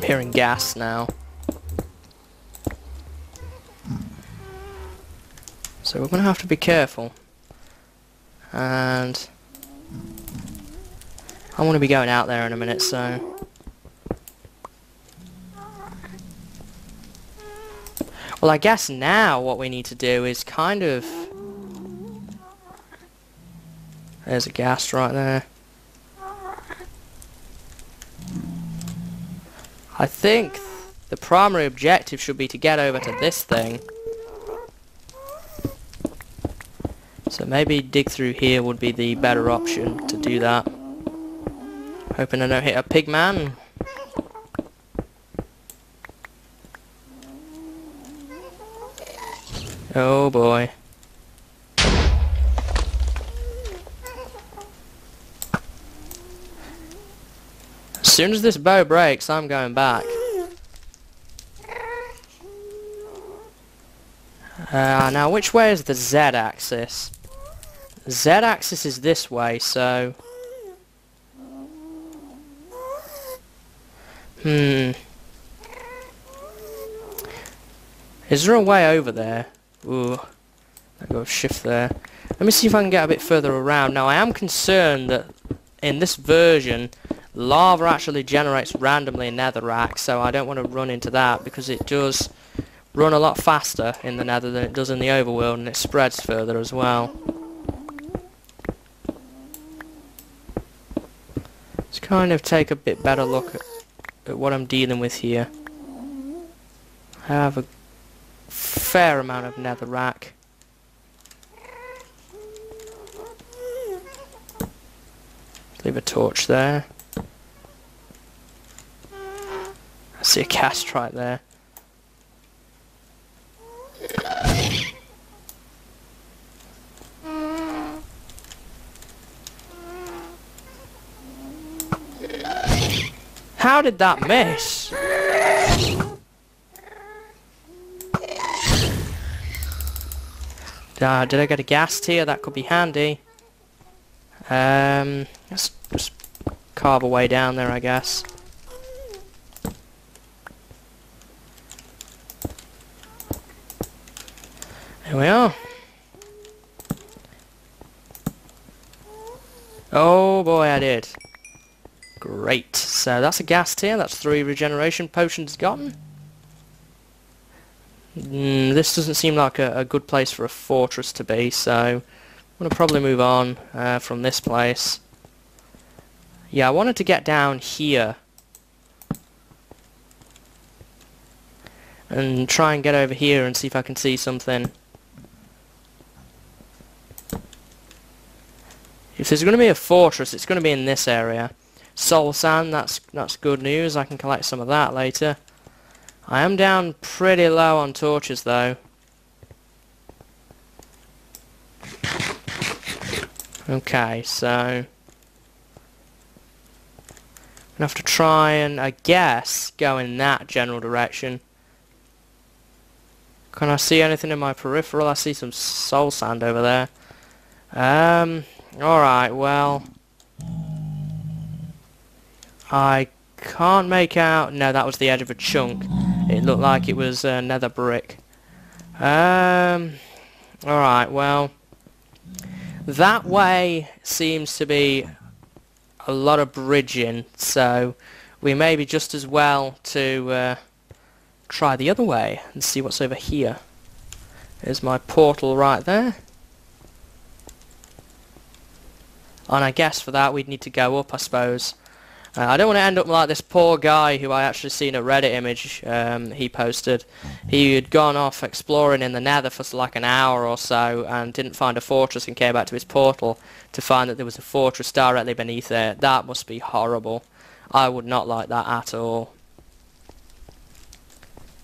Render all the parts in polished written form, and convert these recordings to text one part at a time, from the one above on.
hearing gas now. So we're going to have to be careful. And I want to be going out there in a minute, so... Well, I guess now what we need to do is kind of... There's a gas right there. I think the primary objective should be to get over to this thing. So maybe dig through here would be the better option to do that. Hoping I don't hit a pig man. Oh boy. As soon as this bow breaks, I'm going back. Now which way is the Z-axis? The Z-axis is this way, so... Is there a way over there? Ooh. I'll go shift there. Let me see if I can get a bit further around. Now I am concerned that in this version lava actually generates randomly in netherrack, so I don't want to run into that because it does run a lot faster in the nether than it does in the overworld, and it spreads further as well. Let's kind of take a bit better look at what I'm dealing with here. I have a fair amount of netherrack. Leave a torch there. I see a cast right there. How did that miss? Did I get a ghast here? That could be handy. Let's just carve a way down there, I guess. There we are. Oh boy, I did. Great. So that's a ghast here. That's 3 regeneration potions gotten. This doesn't seem like a good place for a fortress to be, so I'm going to probably move on from this place. Yeah, I wanted to get down here and try and get over here and see if I can see something. If there's going to be a fortress, it's going to be in this area. Soul sand, that's good news. I can collect some of that later. I am down pretty low on torches though. Okay, so I'm gonna have to try and, I guess, go in that general direction. Can I see anything in my peripheral? I see some soul sand over there. Alright, well, I can't make out. No, that was the edge of a chunk. It looked like it was nether brick. Alright, well, that way seems to be a lot of bridging, so we may be just as well to try the other way and see what's over here. There's my portal right there. And I guess for that we'd need to go up, I suppose. I don't want to end up like this poor guy who I actually seen a Reddit image he posted. He had gone off exploring in the nether for like an hour or so and didn't find a fortress and came back to his portal to find that there was a fortress directly beneath it. That must be horrible. I would not like that at all.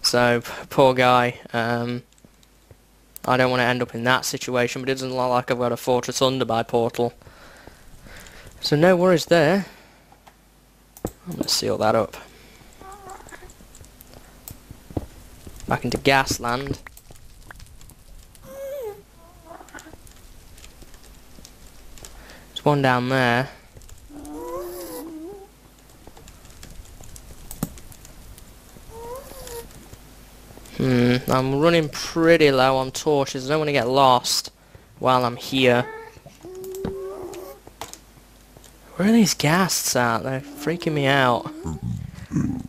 So, poor guy. I don't want to end up in that situation, but it doesn't look like I've got a fortress under my portal. So no worries there. I'm going to seal that up. Back into Gasland. There's one down there. I'm running pretty low on torches. I don't want to get lost while I'm here. Where are these ghasts at? They're freaking me out. And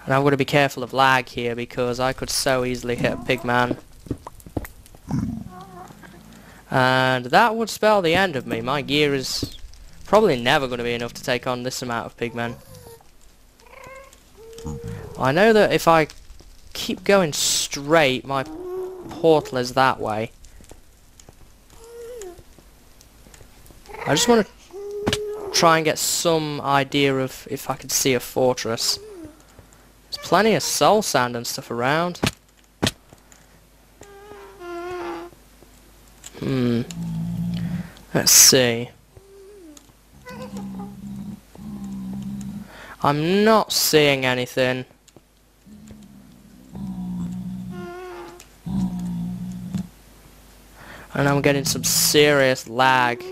I've got to be careful of lag here because I could so easily hit a pigman. And that would spell the end of me. My gear is probably never going to be enough to take on this amount of pigmen. I know that if I keep going straight, my portal is that way. I just want to try and get some idea of if I could see a fortress. There's plenty of soul sand and stuff around. Let's see. I'm not seeing anything. And I'm getting some serious lag.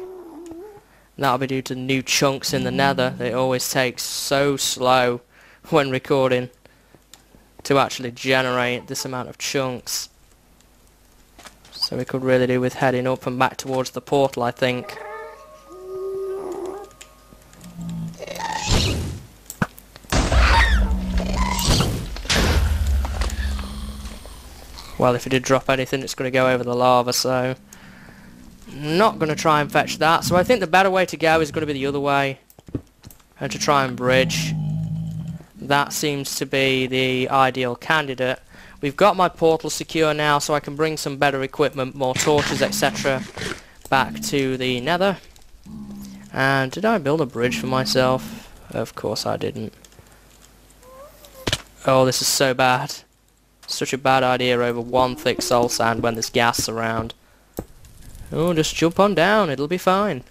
That'll be due to new chunks in the nether. It always takes so slow when recording to actually generate this amount of chunks. So we could really do with heading up and back towards the portal, I think. Well, if it did drop anything, it's going to go over the lava, so not going to try and fetch that. So I think the better way to go is going to be the other way, and to try and bridge. That seems to be the ideal candidate. We've got my portal secure now, so I can bring some better equipment, more torches, etc. back to the nether. And did I build a bridge for myself? Of course I didn't. Oh, this is so bad. Such a bad idea over one thick soul sand when there's gas around. Oh, just jump on down, it'll be fine.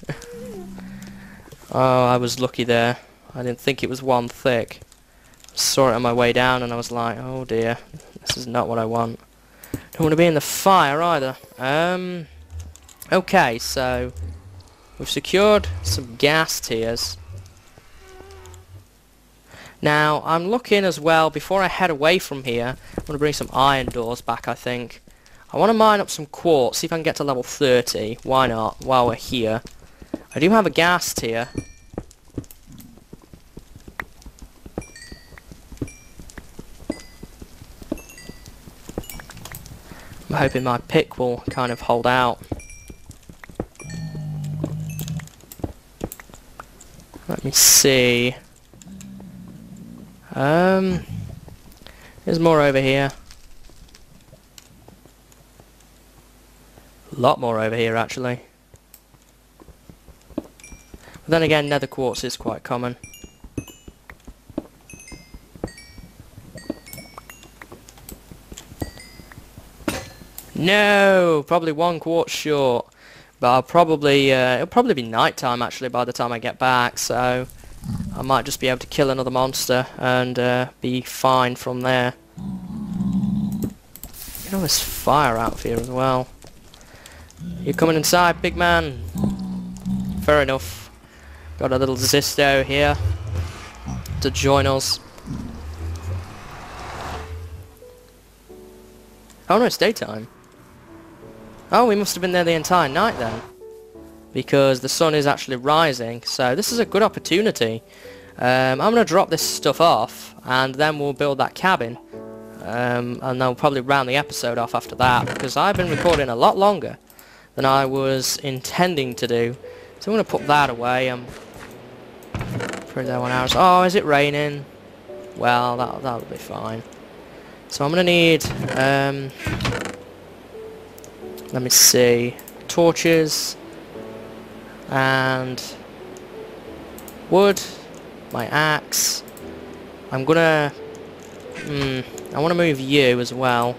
Oh, I was lucky there. I didn't think it was one thick. Saw it on my way down and I was like, oh dear, this is not what I want. Don't want to be in the fire either. Okay, so we've secured some gas tiers. Now, I'm looking as well, before I head away from here, I'm going to bring some iron doors back, I think. I want to mine up some quartz, see if I can get to level 30. Why not, while we're here. I do have a gas tier. I'm hoping my pick will kind of hold out. Let me see. There's more over here. A lot more over here, actually. But then again, nether quartz is quite common. No, probably one quartz short. But I'll probably it'll probably be night time actually by the time I get back, so I might just be able to kill another monster and be fine from there. You know, there's fire out here as well. You're coming inside, big man. Fair enough. Got a little Zisto here to join us. Oh no, it's daytime. Oh, we must have been there the entire night then, because the sun is actually rising, so this is a good opportunity. I'm going to drop this stuff off, and then we'll build that cabin, and then we'll probably round the episode off after that, because I've been recording a lot longer than I was intending to do. So I'm going to put that away. Pretty low on hours. Oh, is it raining? Well, that'll be fine. So I'm going to need, let me see, torches, and wood, my axe. I'm gonna, I want to move you as well.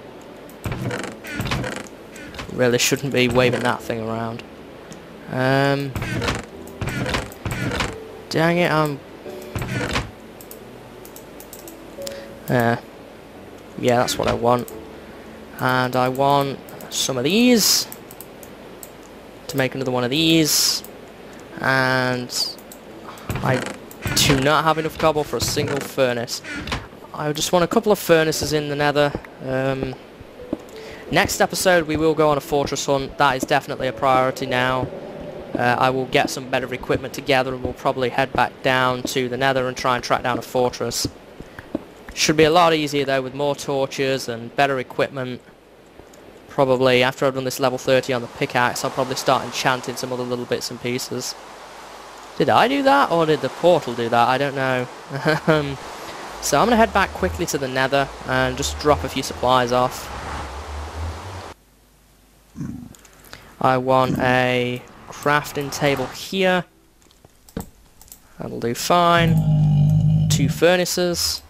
Really shouldn't be waving that thing around. Dang it, yeah, that's what I want. And I want some of these to make another one of these, and I do not have enough cobble for a single furnace. I just want a couple of furnaces in the nether. Next episode we will go on a fortress hunt. That is definitely a priority now. I will get some better equipment together and we'll probably head back down to the nether and try and track down a fortress. Should be a lot easier though with more torches and better equipment. Probably after I've done this level 30 on the pickaxe, I'll probably start enchanting some other little bits and pieces. Did I do that or did the portal do that? I don't know. So I'm going to head back quickly to the nether and just drop a few supplies off. I want a crafting table here. That'll do fine. 2 furnaces.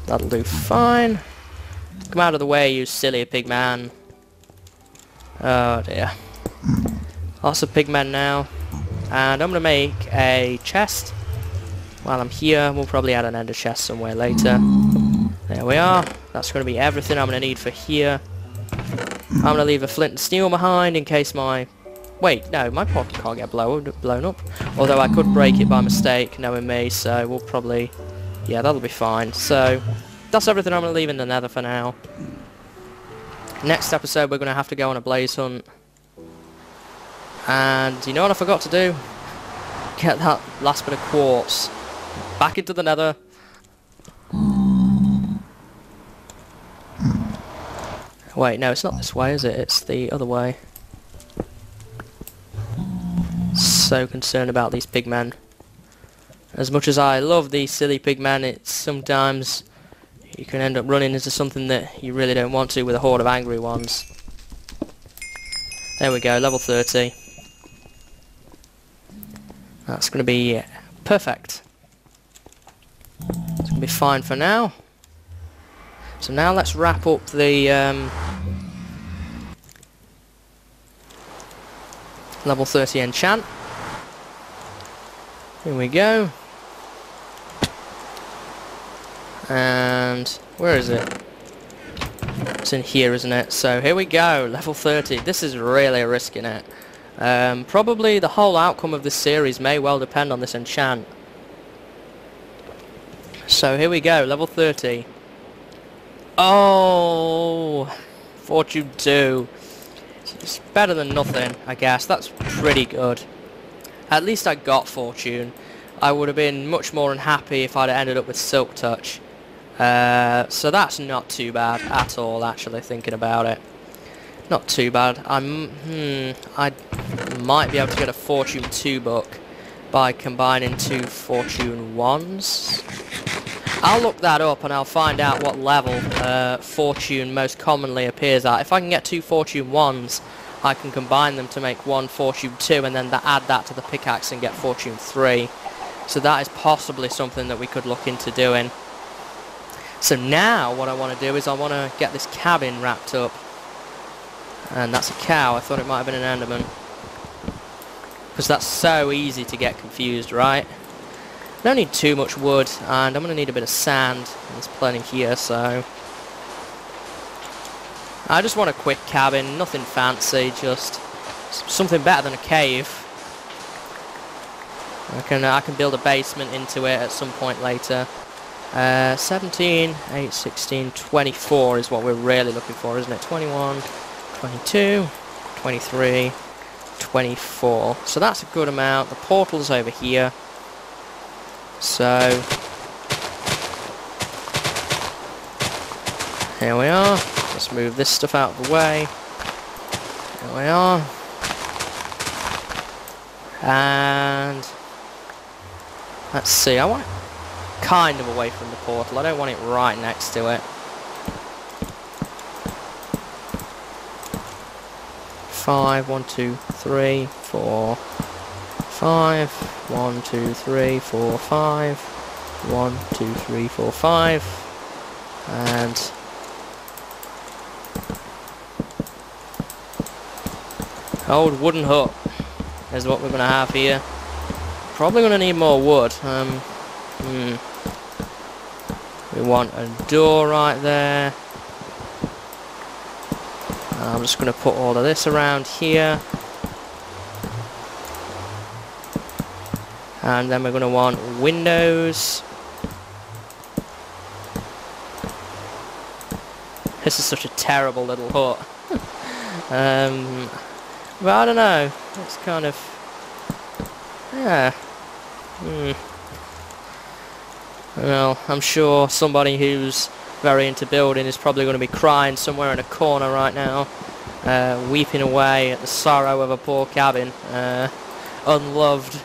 That'll do fine. Come out of the way, you silly pig man. Oh dear. Lots of pigmen now. And I'm going to make a chest. While I'm here, we'll probably add an ender chest somewhere later. There we are. That's going to be everything I'm going to need for here. I'm going to leave a flint and steel behind in case my... Wait, no, my portal can't get blown up. Although I could break it by mistake, knowing me, so we'll probably... Yeah, that'll be fine. So, that's everything I'm going to leave in the nether for now. Next episode, we're going to have to go on a blaze hunt. And you know what I forgot to do? Get that last bit of quartz. Back into the nether. Wait, no, it's not this way, is it? It's the other way. So concerned about these pigmen. As much as I love these silly pigmen, it's sometimes you can end up running into something that you really don't want to with a horde of angry ones. There we go, level 30. That's going to be perfect. It's going to be fine for now. So now let's wrap up the level 30 enchant. Here we go. And where is it? It's in here, isn't it? So here we go, level 30. This is really risking it. Probably the whole outcome of this series may well depend on this enchant. So here we go, level 30. Oh, Fortune 2. It's better than nothing, I guess. That's pretty good. At least I got Fortune. I would have been much more unhappy if I'd ended up with Silk Touch. So that's not too bad at all, actually, thinking about it. Not too bad. I might be able to get a Fortune 2 book by combining 2 Fortune 1s. I'll look that up and I'll find out what level Fortune most commonly appears at. If I can get 2 Fortune 1s, I can combine them to make 1 Fortune 2 and then add that to the pickaxe and get Fortune 3. So that is possibly something that we could look into doing. So now what I want to do is I want to get this cabin wrapped up. And that's a cow. I thought it might have been an enderman. Because that's so easy to get confused, right? I don't need too much wood, and I'm going to need a bit of sand. There's plenty here, so... I just want a quick cabin, nothing fancy, just something better than a cave. I can build a basement into it at some point later. 17, 8, 16, 24 is what we're really looking for, isn't it? 21, 22, 23, 24. So that's a good amount. The portal's over here. So, here we are. Let's move this stuff out of the way. Here we are. And let's see, I want it kind of away from the portal. I don't want it right next to it. 5, 1, 2, 3, 4, 5, 1, 2, 3, 4, 5, 1, 2, 3, 4, 5, and old wooden hut is what we're going to have here. Probably going to need more wood. We want a door right there. I'm just going to put all of this around here. And then we're going to want windows. This is such a terrible little hut. But I don't know. It's kind of... yeah. Well, I'm sure somebody who's very into building is probably going to be crying somewhere in a corner right now, weeping away at the sorrow of a poor cabin, unloved.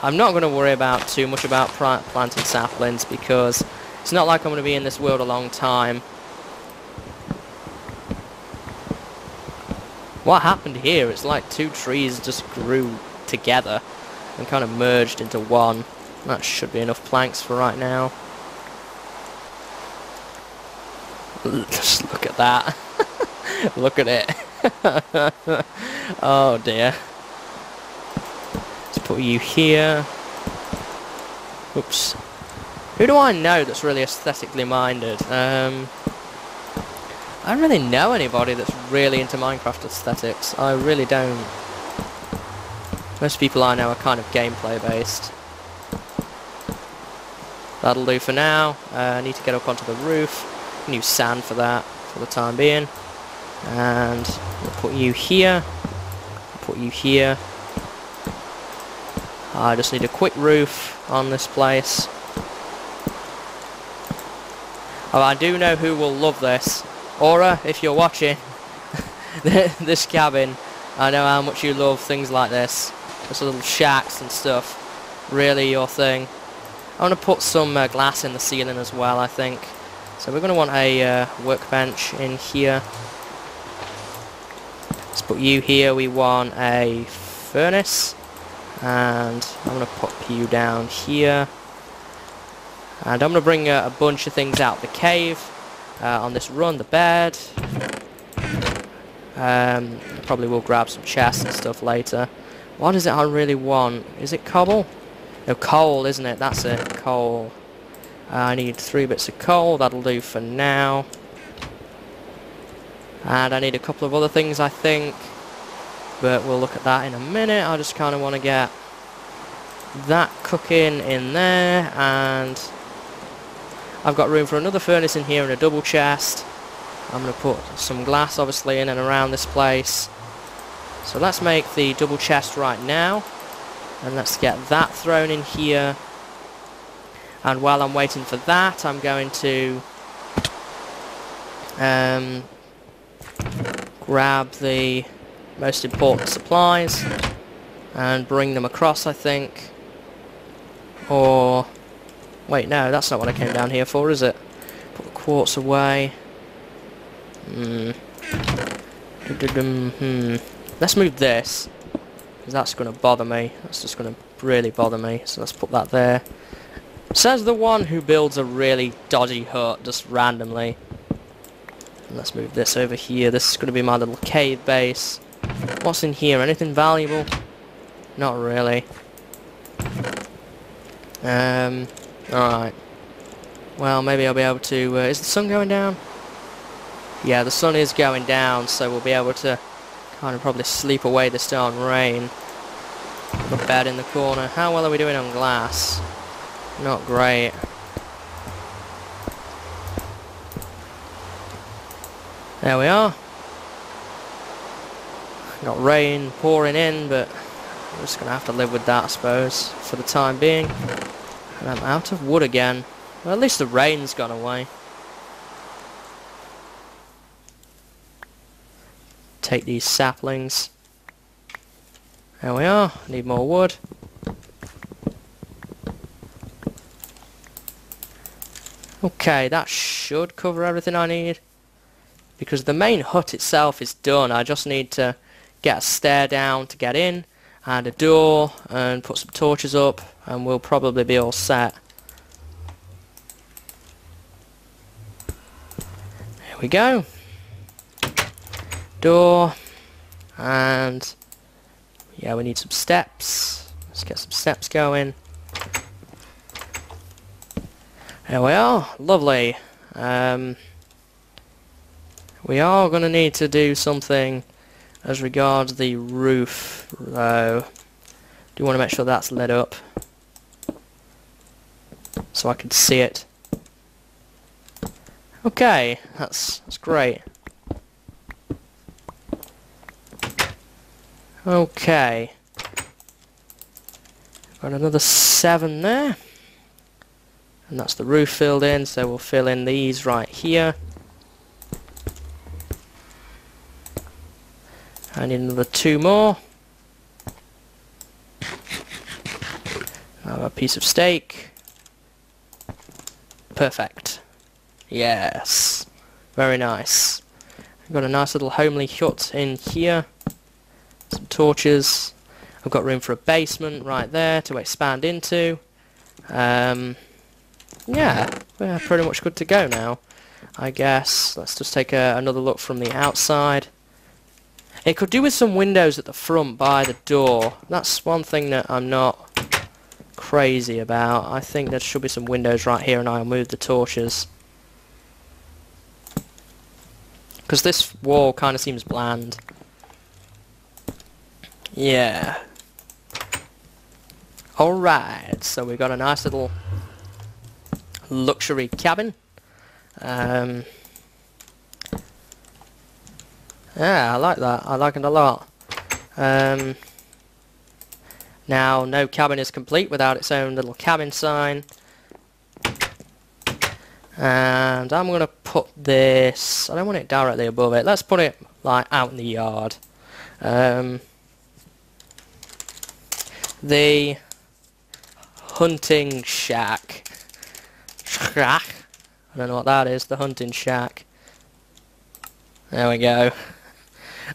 I'm not going to worry about too much about planting saplings because it's not like I'm going to be in this world a long time. What happened here? It's like two trees just grew together and kind of merged into one. That should be enough planks for right now. Just look at that. Look at it. Oh dear. Let's put you here. Oops. Who do I know that's really aesthetically minded? I don't really know anybody that's really into Minecraft aesthetics. I really don't. Most people I know are kind of gameplay based. That'll do for now. I need to get up onto the roof. Use sand for that for the time being. And we'll put you here. Put you here. I just need a quick roof on this place. Oh, I do know who will love this. Aura, if you're watching this cabin, I know how much you love things like this. Just little shacks and stuff. Really your thing. I want to put some glass in the ceiling as well, I think. So we're going to want a workbench in here. Let's put you here. We want a furnace. And I'm going to put you down here. And I'm going to bring a bunch of things out of the cave. On this run, the bed. Probably will grab some chests and stuff later. What is it I really want? Is it cobble? No, coal, isn't it? That's it, coal. I need 3 bits of coal, that'll do for now. And I need a couple of other things, I think. But we'll look at that in a minute. I just kind of want to get that cooking in there. And I've got room for another furnace in here and a double chest. I'm going to put some glass, obviously, in and around this place. So let's make the double chest right now. And let's get that thrown in here. And while I'm waiting for that, I'm going to grab the most important supplies and bring them across, I think. Or wait, no, that's not what I came down here for, is it? Put the quartz away. Let's move this, because that's going to bother me. That's just going to really bother me. So let's put that there. Says the one who builds a really dodgy hut just randomly. And let's move this over here. This is going to be my little cave base. What's in here? Anything valuable? Not really. Alright. Well, maybe I'll be able to... is the sun going down? Yeah, the sun is going down, so we'll be able to kind of probably sleep away this darn rain. Put a bed in the corner. How well are we doing on glass? Not great. There we are. Got rain pouring in, but I'm just going to have to live with that, I suppose, for the time being. And I'm out of wood again. Well, at least the rain's gone away. Take these saplings. There we are. Need more wood. Okay, that should cover everything I need. Because the main hut itself is done. I just need to get a stair down to get in. And a door. And put some torches up. And we'll probably be all set. There we go. Door. And yeah, we need some steps. Let's get some steps going. There we are. Lovely. We are going to need to do something as regards the roof, though. Do want to make sure that's lit up so I can see it. Okay, that's great. Okay. Got another 7 there. And that's the roof filled in, so we'll fill in these right here. I need another 2 more. A piece of steak. Perfect. Yes. Very nice. I've got a nice little homely hut in here. Some torches. I've got room for a basement right there to expand into. Yeah, we're pretty much good to go now, I guess. Let's just take another look from the outside. It could do with some windows at the front by the door. That's one thing that I'm not crazy about. I think there should be some windows right here, and I'll move the torches. Because this wall kind of seems bland. Yeah. Alright, so we've got a nice little luxury cabin. Yeah, I like that. I like it a lot. Now, no cabin is complete without its own little cabin sign. And I'm going to put this... I don't want it directly above it. Let's put it, like, out in the yard. The hunting shack. I don't know what that is. The hunting shack. There we go.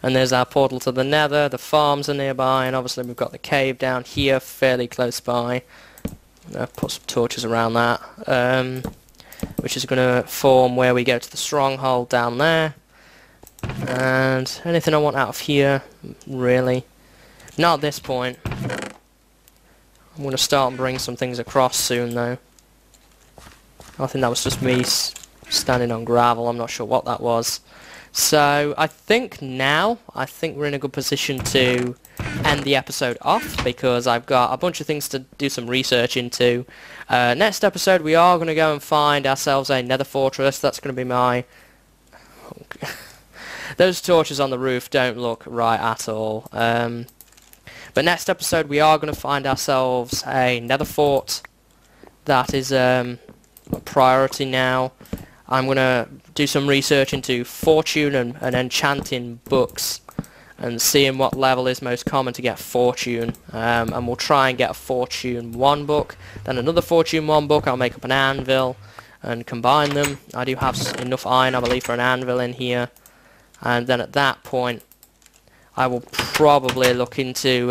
And there's our portal to the nether. The farms are nearby, and obviously we've got the cave down here fairly close by. I'll put some torches around that, which is going to form where we go to the stronghold down there. And anything I want out of here, really. Not at this point. I'm going to start and bring some things across soon, though. I think that was just me standing on gravel. I'm not sure what that was. So I think we're in a good position to end the episode off, because I've got a bunch of things to do some research into. Next episode we are going to go and find ourselves a nether fortress. That's going to be my... Those torches on the roof don't look right at all. But next episode we are going to find ourselves a nether fort. That is a priority now. I'm going to do some research into fortune and enchanting books, and seeing what level is most common to get fortune. And we'll try and get a fortune 1 book, then another fortune 1 book. I'll make up an anvil and combine them. I do have enough iron, I believe, for an anvil in here. And then at that point I will probably look into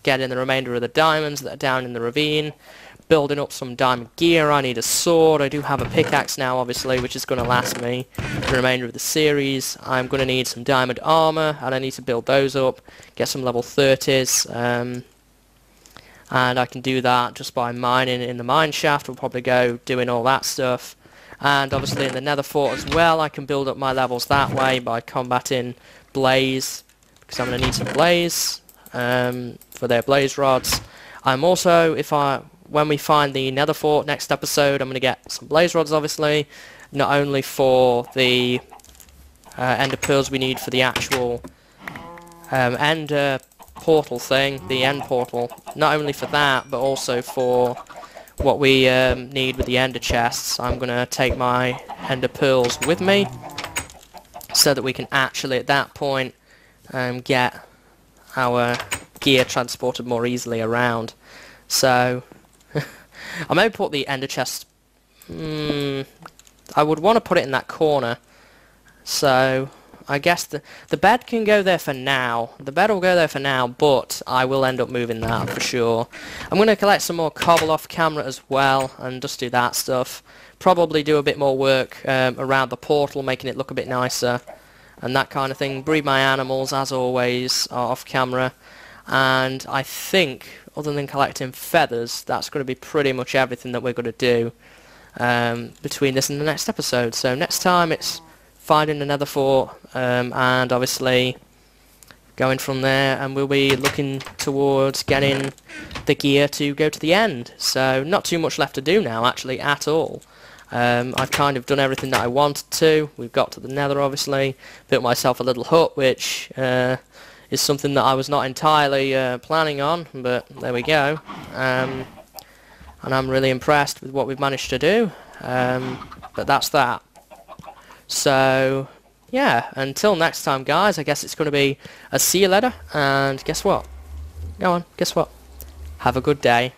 getting the remainder of the diamonds that are down in the ravine, building up some diamond gear. I need a sword. I do have a pickaxe now, obviously, which is going to last me the remainder of the series. I'm going to need some diamond armor, and I need to build those up, get some level 30s, and I can do that just by mining in the mine shaft. We'll probably go doing all that stuff. And obviously in the nether fort as well, I can build up my levels that way by combating blaze, because I'm going to need some blaze for their blaze rods. I'm also, when we find the nether fort next episode, I'm going to get some blaze rods, obviously, not only for the ender pearls we need for the actual ender portal thing, the end portal, not only for that, but also for what we need with the ender chests. I'm going to take my ender pearls with me, so that we can actually, at that point, get our gear transported more easily around. So... I may put the ender chest... I would want to put it in that corner. So, I guess the bed can go there for now. The bed will go there for now, but I will end up moving that for sure. I'm going to collect some more cobble off camera as well, and just do that stuff. Probably do a bit more work around the portal, making it look a bit nicer, and that kind of thing. Breed my animals, as always, off camera. And I think, other than collecting feathers, that's going to be pretty much everything that we're going to do between this and the next episode. So next time it's finding the nether fort, and obviously going from there, and we'll be looking towards getting the gear to go to the end. So not too much left to do now, actually, at all. I've kind of done everything that I wanted to. We've got to the nether, obviously. Built myself a little hut, which is something that I was not entirely planning on, but there we go. And I'm really impressed with what we've managed to do. But that's that. So, yeah, until next time, guys, I guess it's going to be a see you later. And guess what? Go on, guess what? Have a good day.